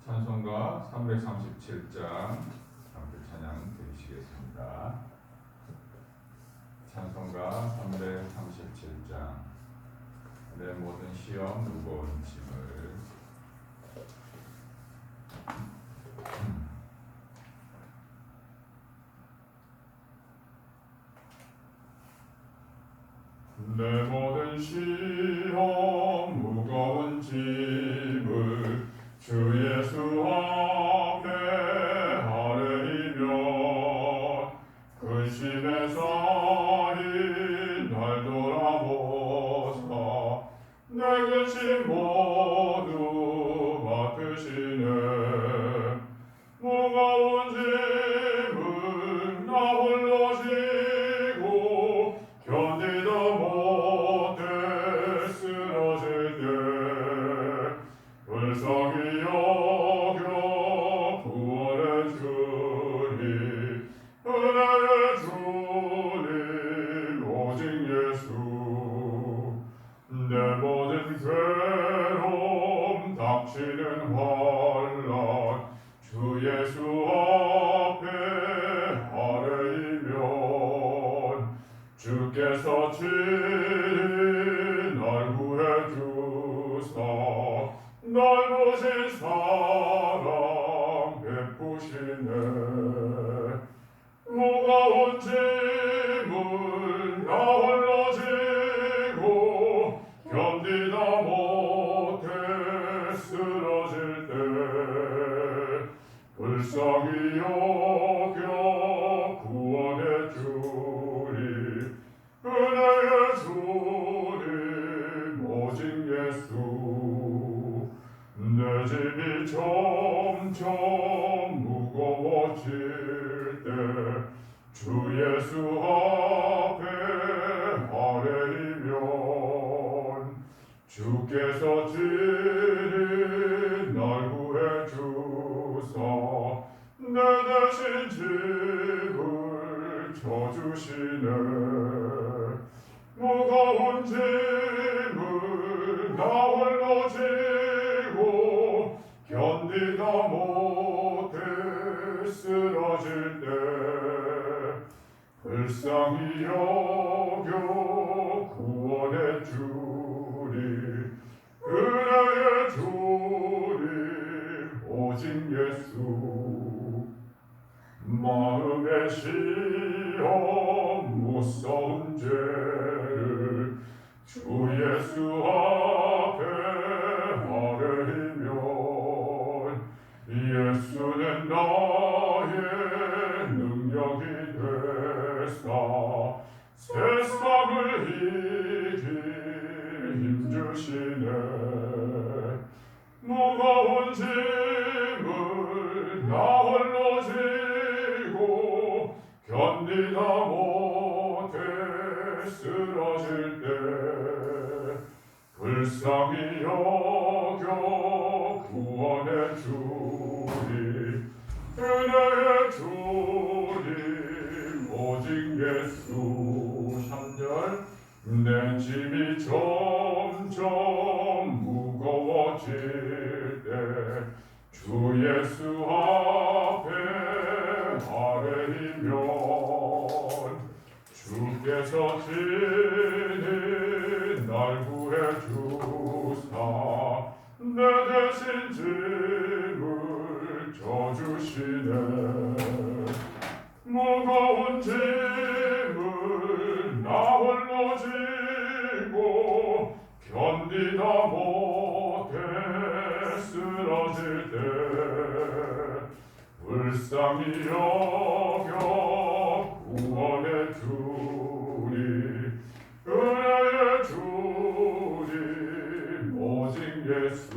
찬송가 337장 함께 찬양 드리시겠습니다. 찬송가 337장 내 모든 시험 무거운 짐을 내 모든 시험 무거운 짐을 주 예수 앞에 아뢰이며 근심에서 날 돌아보사 내 근심 모두 맡으시네. 무거운 짐을 나 홀로 지고 견디다 못해 쓰러질 때 불쌍히 여겨 구원해 주니 은혜의 주님 오직 예수. 내 모든 괴로움 닥치는 환난 주 예수 앞에 아뢰이면 주께서 친히 날 구해 주사 날 보신 사랑 베푸시네. 무거운 짐을 나 홀로 지고 견디다 못해 쓰러질 때 불쌍히 여겨 구원해 주리 은혜의 주님 오직 예수. 내 짐이 점점 무거워질 때 주 예수 앞에 아뢰이면 주께서 친히 날 구해 주사 내 대신 짐을 져주시네. 무거운 짐을 나 홀로 지고 견디다 못해 쓰러질 때 불쌍히 여겨 구원해 주리 은혜의 주님 오직 예수. 마음의 시험 무서운 죄를 주 예수 앞에 아뢰이면 예수는 나의 능력이 되사 세상을 이길 힘주시네. 무거운 짐을 나 홀로 지고 견디다 못해 쓰러질 때 불쌍히 여겨 구원해 주리 은혜의 주님 오직 예수. 3절 내 짐이 점점 무거워질 때 주 예수 앞에 아뢰이면 주께서 친히 날 구해 주사 내 대신 짐을 져주시네. 무거운 짐을 나 홀로 지고 견디다 못해 쓰러질 때 불쌍히 여겨 구원해 주리 은혜의 주님 오직 예수.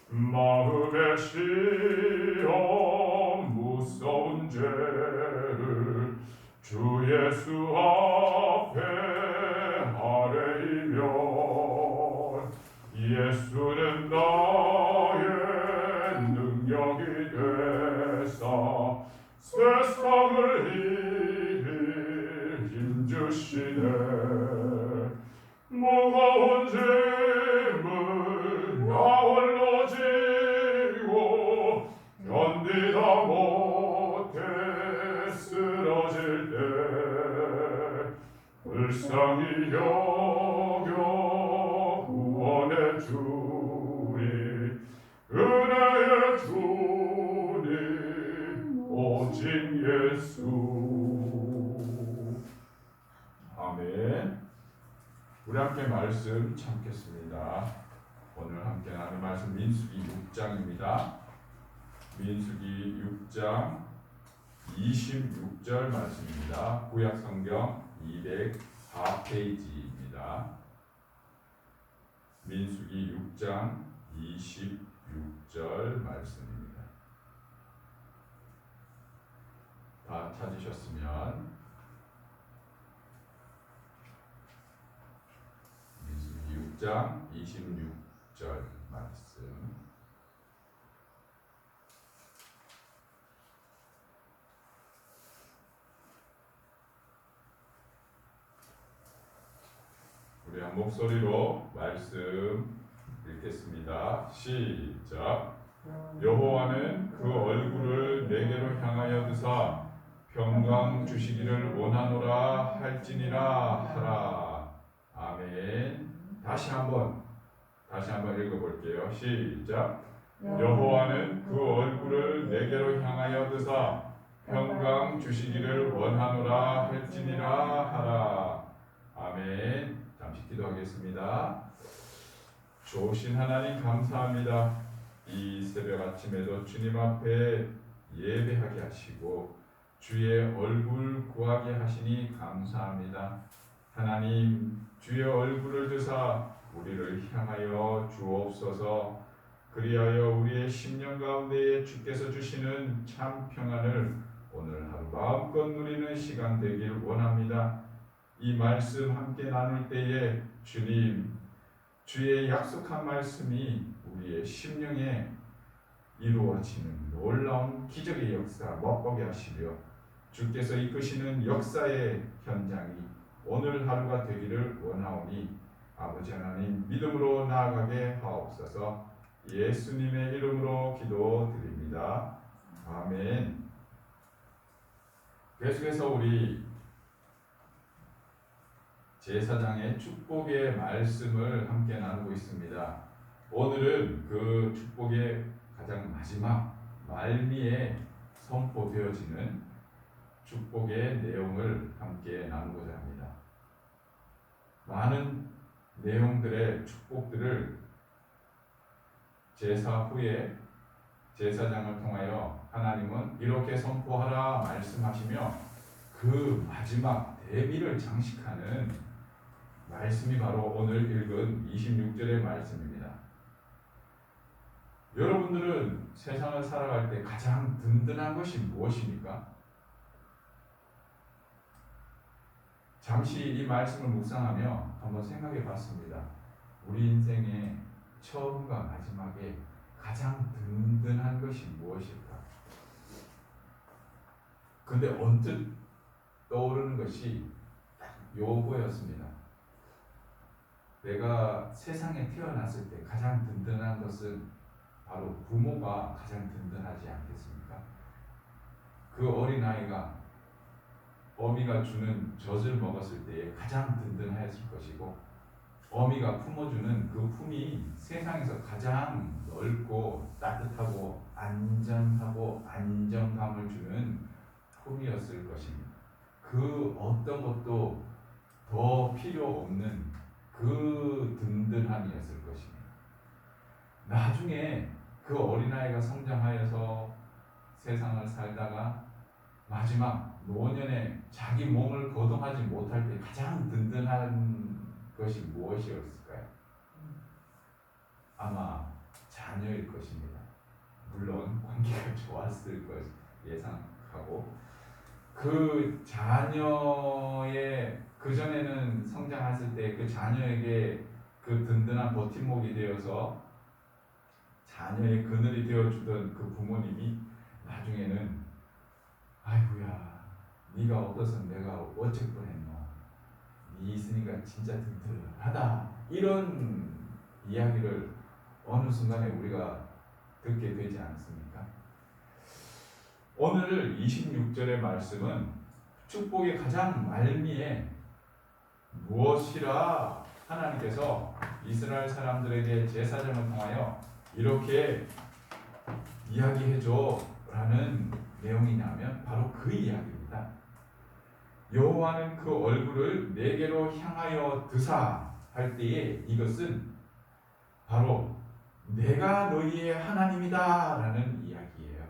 마음의 시험 무서운 죄를 주 예수 앞에 아뢰이면 예수는 나의 능력이 되사 세상을 이길 힘주시네. 무거운 짐을 나 홀로 지고 불쌍히 여겨 구원해 주리 은혜의 주님 오직 예수. 아멘. 우리 함께 말씀 참겠습니다. 오늘 함께 나눌 말씀 민수기 6장입니다. 민수기 6장 26절 말씀입니다. 구약성경 204페이지입니다. 민수기 6장 26절 말씀입니다. 다 찾으셨으면 민수기 6장 26절 말씀. 우리 한 목소리로 말씀 읽겠습니다. 시작. 여호와는 그 얼굴을 내게로 향하여 드사 평강 주시기를 원하노라 할지니라 하라. 아멘. 다시 한번 읽어볼게요. 시작. 여호와는 그 얼굴을 내게로 향하여 드사 평강 주시기를 원하노라 할지니라 하라. 아멘. 잠시 기도하겠습니다. 좋으신 하나님 감사합니다. 이 새벽 아침에도 주님 앞에 예배하게 하시고 주의 얼굴 구하게 하시니 감사합니다. 하나님, 주의 얼굴을 드사 우리를 향하여 주옵소서. 그리하여 우리의 심령 가운데에 주께서 주시는 참 평안을 오늘 하루 마음껏 누리는 시간 되길 원합니다. 이 말씀 함께 나눌 때에 주님, 주의 약속한 말씀이 우리의 심령에 이루어지는 놀라운 기적의 역사 맛보게 하시며 주께서 이끄시는 역사의 현장이 오늘 하루가 되기를 원하오니 아버지 하나님 믿음으로 나아가게 하옵소서. 예수님의 이름으로 기도드립니다. 아멘. 계속해서 우리 제사장의 축복의 말씀을 함께 나누고 있습니다. 오늘은 그 축복의 가장 마지막 말미에 선포되어지는 축복의 내용을 함께 나누고자 합니다. 많은 내용들의 축복들을 제사 후에 제사장을 통하여 하나님은 이렇게 선포하라 말씀하시며 그 마지막 대비를 장식하는 말씀이 바로 오늘 읽은 26절의 말씀입니다. 여러분들은 세상을 살아갈 때 가장 든든한 것이 무엇입니까? 잠시 이 말씀을 묵상하며 한번 생각해 봤습니다. 우리 인생의 처음과 마지막에 가장 든든한 것이 무엇일까? 근데 언뜻 떠오르는 것이 딱 요거였습니다. 내가 세상에 태어났을 때 가장 든든한 것은 바로 부모가 가장 든든하지 않겠습니까? 그 어린아이가 어미가 주는 젖을 먹었을 때에 가장 든든했을 것이고 어미가 품어주는 그 품이 세상에서 가장 넓고 따뜻하고 안전하고 안정감을 주는 품이었을 것입니다. 그 어떤 것도 더 필요 없는 그 든든함이었을 것입니다. 나중에 그 어린아이가 성장하여서 세상을 살다가 마지막 노년에 자기 몸을 거동하지 못할 때 가장 든든한 것이 무엇이었을까요? 아마 자녀일 것입니다. 물론 관계가 좋았을 것 예상하고 그 자녀의 그전에는 성장했을 때 그 자녀에게 그 든든한 버팀목이 되어서 자녀의 그늘이 되어주던 그 부모님이 나중에는 아이고야 네가 없어서 내가 어쩔 뻔했노. 네 있으니까 진짜 든든하다. 이런 이야기를 어느 순간에 우리가 듣게 되지 않습니까? 오늘 26절의 말씀은 축복의 가장 말미에 무엇이라 하나님께서 이스라엘 사람들에게 제사장을 통하여 이렇게 이야기해줘 라는 내용이냐면 바로 그 이야기입니다. 여호와는 그 얼굴을 내게로 향하여 드사 할 때에 이것은 바로 내가 너희의 하나님이다 라는 이야기예요.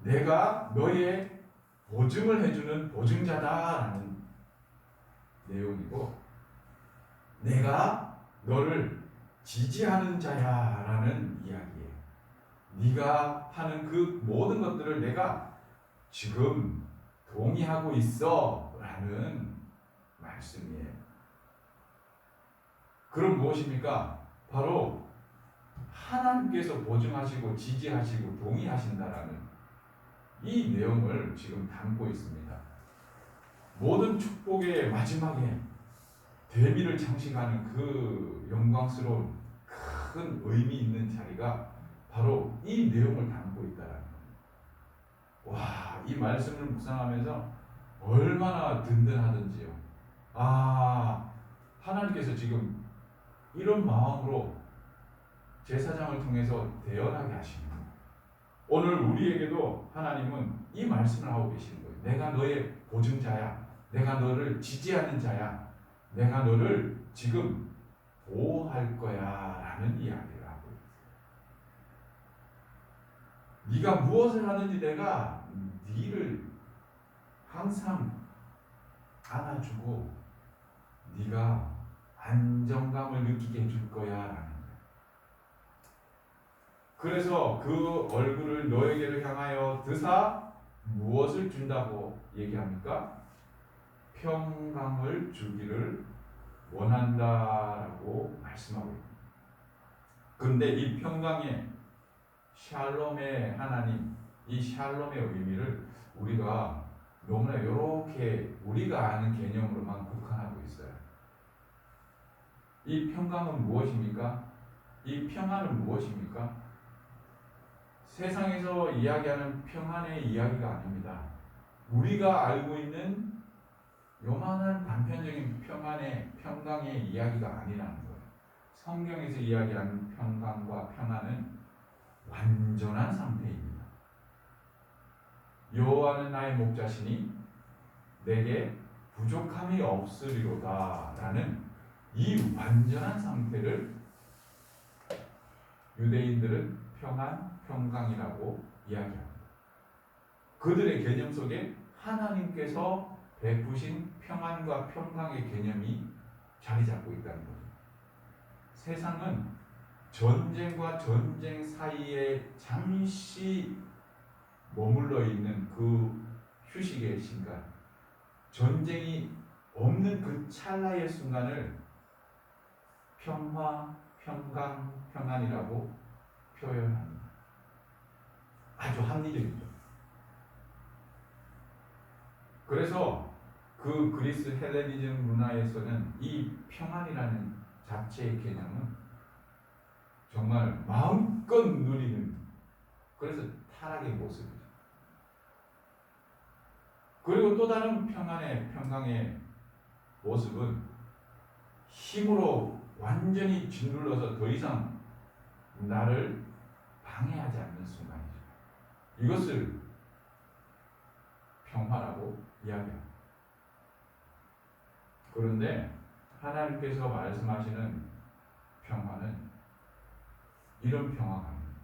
내가 너희의 보증을 해주는 보증자다 라는 내용이고, 내가 너를 지지하는 자야 라는 이야기예요. 네가 하는 그 모든 것들을 내가 지금 동의하고 있어 라는 말씀이에요. 그럼 무엇입니까? 바로 하나님께서 보증하시고 지지하시고 동의하신다라는 이 내용을 지금 담고 있습니다. 모든 축복의 마지막에 대미를 장식하는 그 영광스러운 큰 의미 있는 자리가 바로 이 내용을 담고 있다라는 겁니다. 와, 이 말씀을 묵상하면서 얼마나 든든하든지요. 아, 하나님께서 지금 이런 마음으로 제사장을 통해서 대언하게 하시는 거예요. 오늘 우리에게도 하나님은 이 말씀을 하고 계시는 거예요. 내가 너의 보증자야. 내가 너를 지지하는 자야. 내가 너를 지금 보호할 거야 라는 이야기를 하고 있어요. 네가 무엇을 하든지 내가 네를 항상 안아주고 네가 안정감을 느끼게 해줄 거야 라는 거예요. 그래서 그 얼굴을 너에게로 향하여 드사 무엇을 준다고 얘기합니까? 평강을 주기를 원한다라고 말씀하고 있습니다. 그런데 이 평강의 샬롬의 하나님, 이 샬롬의 의미를 우리가 너무나 이렇게 우리가 아는 개념으로만 국한하고 있어요. 이 평강은 무엇입니까? 이 평안은 무엇입니까? 세상에서 이야기하는 평안의 이야기가 아닙니다. 우리가 알고 있는 요만한 단편적인 평강의 이야기가 아니라는 거예요. 성경에서 이야기하는 평강과 평안은 완전한 상태입니다. 여호와는 나의 목자시니 내게 부족함이 없으리로다 라는 이 완전한 상태를 유대인들은 평강이라고 이야기합니다. 그들의 개념 속에 하나님께서 베푸신 평안과 평강의 개념이 자리 잡고 있다는 거죠. 세상은 전쟁과 전쟁 사이에 잠시 머물러 있는 그 휴식의 시간, 전쟁이 없는 그 찰나의 순간을 평화, 평강, 평안이라고 표현합니다. 아주 합리적이죠. 그래서 그 그리스 헬레니즘 문화에서는 이 평안이라는 자체의 개념은 정말 마음껏 누리는, 그래서 타락의 모습이죠. 그리고 또 다른 평강의 모습은 힘으로 완전히 짓눌러서 더 이상 나를 방해하지 않는 순간이죠. 이것을 평화라고 이야기합니다. 그런데 하나님께서 말씀하시는 평화는 이런 평화가 아닙니다.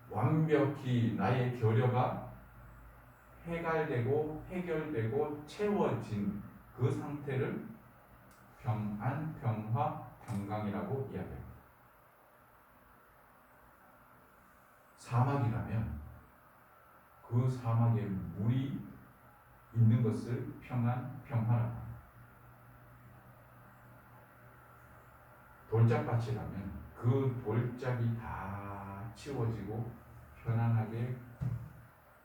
완벽히 나의 결여가 해결되고 채워진 그 상태를 평안, 평화, 평강이라고 이야기합니다. 사막이라면 그 사막에 물이 있는 것을 평안, 평화라고 합니다. 돌짝밭이라면 그 돌짝이 다 치워지고 편안하게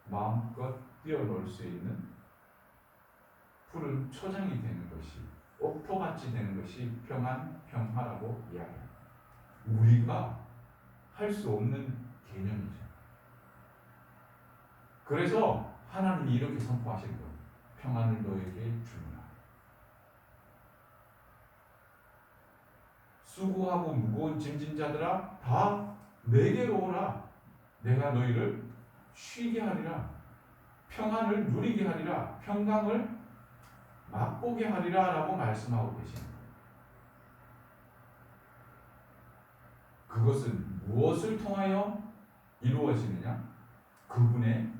마음껏 뛰어놀 수 있는 푸른 초장이 되는 것이, 옥토밭이 되는 것이 평안, 평화라고 이야기합니다. 우리가 할 수 없는 개념이죠. 그래서 하나님이 이렇게 선포하신 거예요. 평안을 너에게 주노라. 수고하고 무거운 짐진 자들아 다 내게로 오라. 내가 너희를 쉬게 하리라. 평안을 누리게 하리라. 평강을 맛보게 하리라 라고 말씀하고 계십니다. 그것은 무엇을 통하여 이루어지느냐? 그분의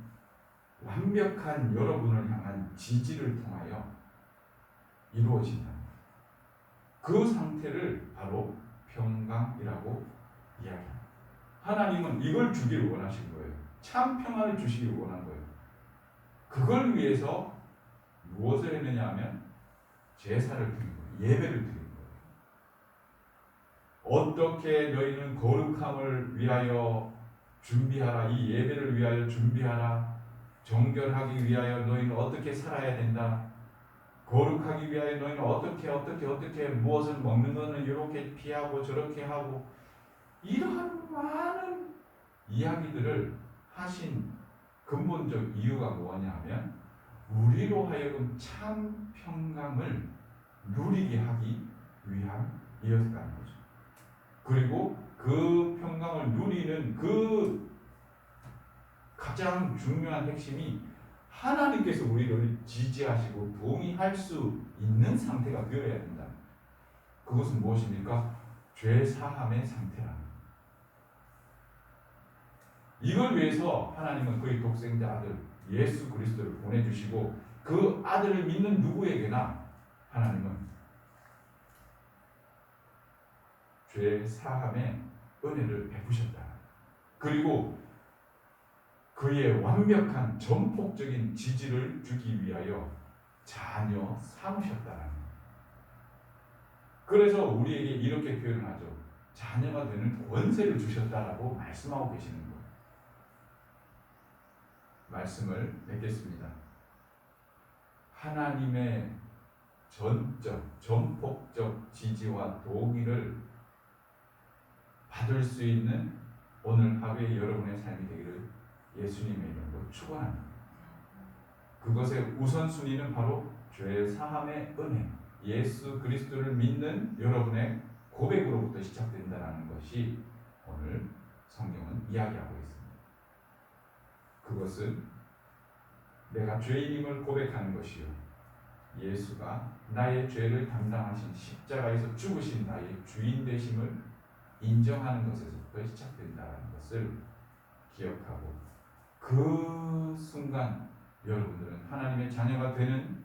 완벽한 여러분을 향한 지지를 통하여 이루어진다. 그 상태를 바로 평강이라고 이야기합니다. 하나님은 이걸 주기를 원하신 거예요. 참 평안을 주시기를 원한 거예요. 그걸 위해서 무엇을 했느냐 하면 제사를 드린 거예요. 예배를 드린 거예요. 어떻게 너희는 거룩함을 위하여 준비하라. 이 예배를 위하여 준비하라. 정결하기 위하여 너희는 어떻게 살아야 된다. 거룩하기 위하여 너희는 어떻게 무엇을 먹는 것은 이렇게 피하고 저렇게 하고 이러한 많은 이야기들을 하신 근본적 이유가 뭐냐면 우리로 하여금 참 평강을 누리게 하기 위함이었다는 거죠. 그리고 그 평강을 누리는 그 가장 중요한 핵심이 하나님께서 우리를 지지하시고 동의할 수 있는 상태가 되어야 된다. 그것은 무엇입니까? 죄 사함의 상태랍니다. 이걸 위해서 하나님은 그의 독생자 아들 예수 그리스도를 보내주시고 그 아들을 믿는 누구에게나 하나님은 죄 사함의 은혜를 베푸셨다. 그리고 그의 완벽한 전폭적인 지지를 주기 위하여 자녀 삼으셨다는. 그래서 우리에게 이렇게 표현하죠. 자녀가 되는 권세를 주셨다라고 말씀하고 계시는 거예요. 말씀을 맺겠습니다. 하나님의 전폭적 지지와 동의를 받을 수 있는 오늘 하루의 여러분의 삶이 되기를 예수님의 이름으로 축원합니다. 그것의 우선순위는 바로 죄 사함의 은혜, 예수 그리스도를 믿는 여러분의 고백으로부터 시작된다는 것이 오늘 성경은 이야기하고 있습니다. 그것은 내가 죄인임을 고백하는 것이요, 예수가 나의 죄를 담당하신 십자가에서 죽으신 나의 주인 되심을 인정하는 것에서부터 시작된다는 것을 기억하고, 그 순간 여러분들은 하나님의 자녀가 되는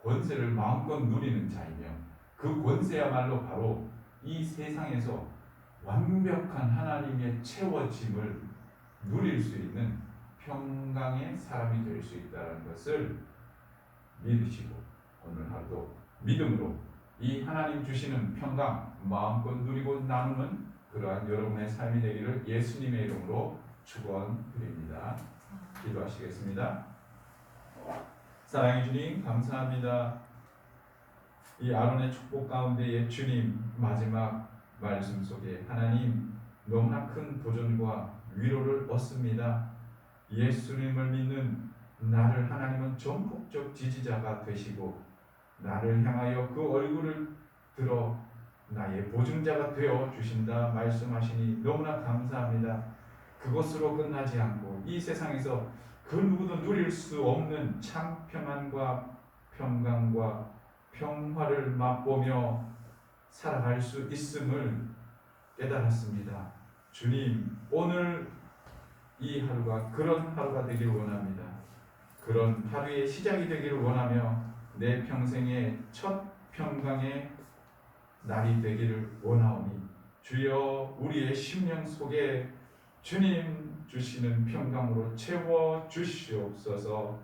권세를 마음껏 누리는 자이며, 그 권세야말로 바로 이 세상에서 완벽한 하나님의 채워짐을 누릴 수 있는 평강의 사람이 될 수 있다는 것을 믿으시고, 오늘 하루도 믿음으로 이 하나님 주시는 평강 마음껏 누리고 나누는 그러한 여러분의 삶이 되기를 예수님의 이름으로 축원드립니다. 기도하시겠습니다. 사랑의 주님, 감사합니다. 이 아론의 축복 가운데에 주님 마지막 말씀 속에 하나님 너무나 큰 도전과 위로를 얻습니다. 예수님을 믿는 나를 하나님은 전폭적 지지자가 되시고 나를 향하여 그 얼굴을 들어 나의 보증자가 되어 주신다 말씀하시니 너무나 감사합니다. 그것으로 끝나지 않고 이 세상에서 그 누구도 누릴 수 없는 참 평안과 평강과 평화를 맛보며 살아갈 수 있음을 깨달았습니다. 주님, 오늘 이 하루가 그런 하루가 되길 원합니다. 그런 하루의 시작이 되기를 원하며 내 평생의 첫 평강의 날이 되기를 원하오니 주여 우리의 심령 속에 주님 주시는 평강으로 채워 주시옵소서.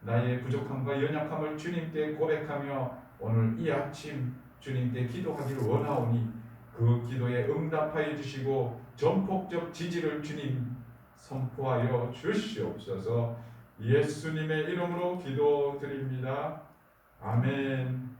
나의 부족함과 연약함을 주님께 고백하며 오늘 이 아침 주님께 기도하기를 원하오니 그 기도에 응답하여 주시고 전폭적 지지를 주님 선포하여 주시옵소서. 예수님의 이름으로 기도드립니다. 아멘.